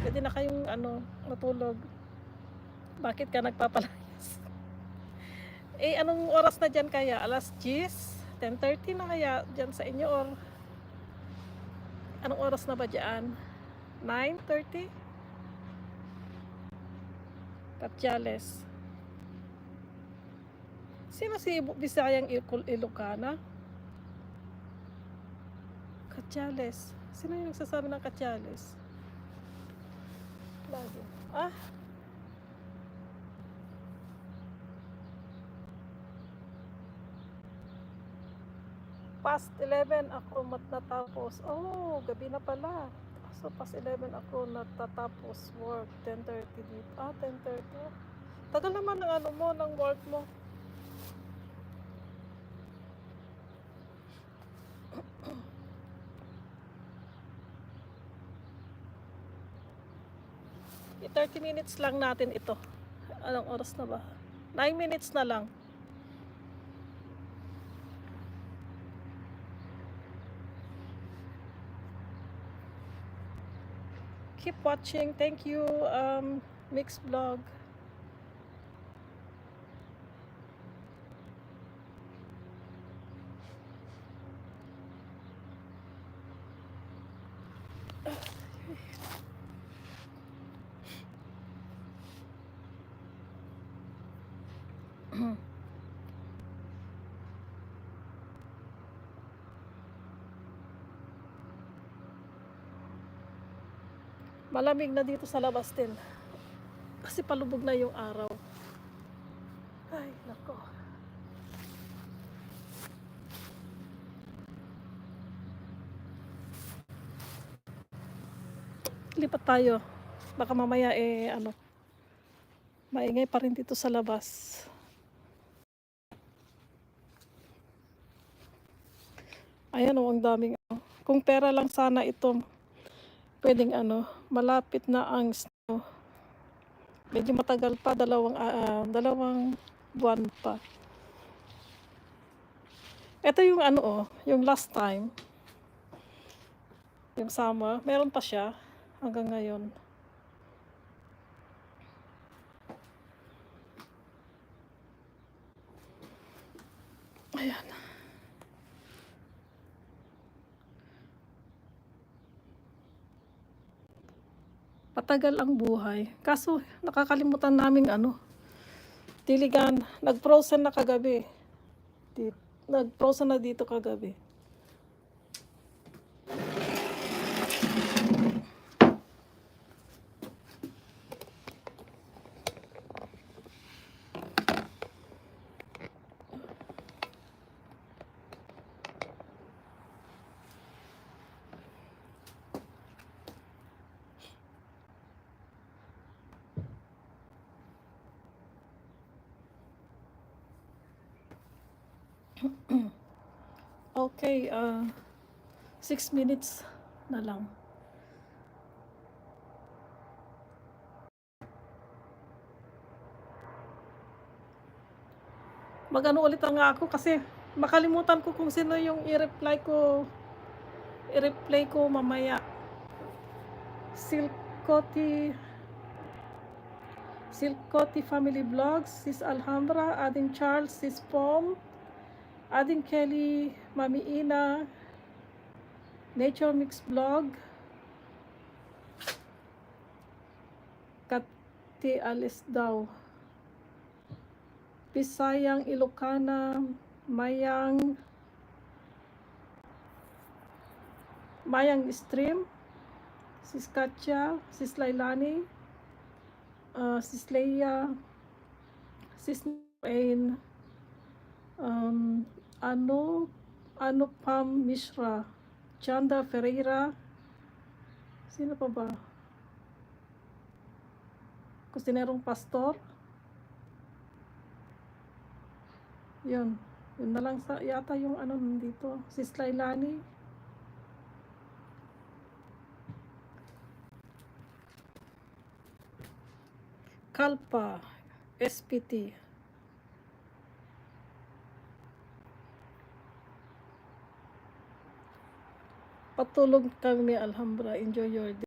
Pwede na kayong matulog. Bakit ka nagpapalayas? Anong oras na dyan kaya? Alas 10? 10:30 na kaya dyan sa inyo, or anong oras na ba dyan? 9:30? Katyales. Sino si Bisayang Ilocana? Katyales. Sino yung nagsasabi ng Katyales? Lagi. Past 11 ako natapos. Oh, gabi na pala. So, past 11 ako natatapos work. 10:30 dito. 10:30. Tagal naman ng ng work mo. I 30 minutes lang natin ito. Anong oras na ba? 9 minutes na lang. Keep watching. Thank you, Mix Vlog. Malamig na dito sa labas din. Kasi palubog na yung araw. Ay, nako. Lipat tayo. Baka mamaya maingay pa rin dito sa labas. Ayan ang daming Kung pera lang sana ito, pwedeng malapit na ang snow. Medyo matagal pa, dalawang buwan pa. Ito yung yung last time, yung summer, meron pa siya hanggang ngayon. Ayan. Patagal ang buhay. Kaso nakakalimutan namin diligan. Nag-frozen na kagabi. Nag-frozen na dito kagabi. Okay, 6 minutes na lang. Ulit nga ako kasi makalimutan ko kung sino yung i-reply ko mamaya. Silcotti Family Vlogs, Sis Alhambra, Ading Charles, Sis Pom, Ading Kelly, Mami Ina, Nature Mix Vlog, Kati Alis daw, Bisayang Ilocana, Mayang Stream, Sis Katya, Sis Lailani, Sis Leia, Sis Ain, Pam Mishra, Chanda Ferreira, sino pa ba? Kusinerong Pastor. Yun na lang yata yung nandito. Sis Lailani. Kalpa, SPT. Patulog kami, Alhambra. Enjoy your day.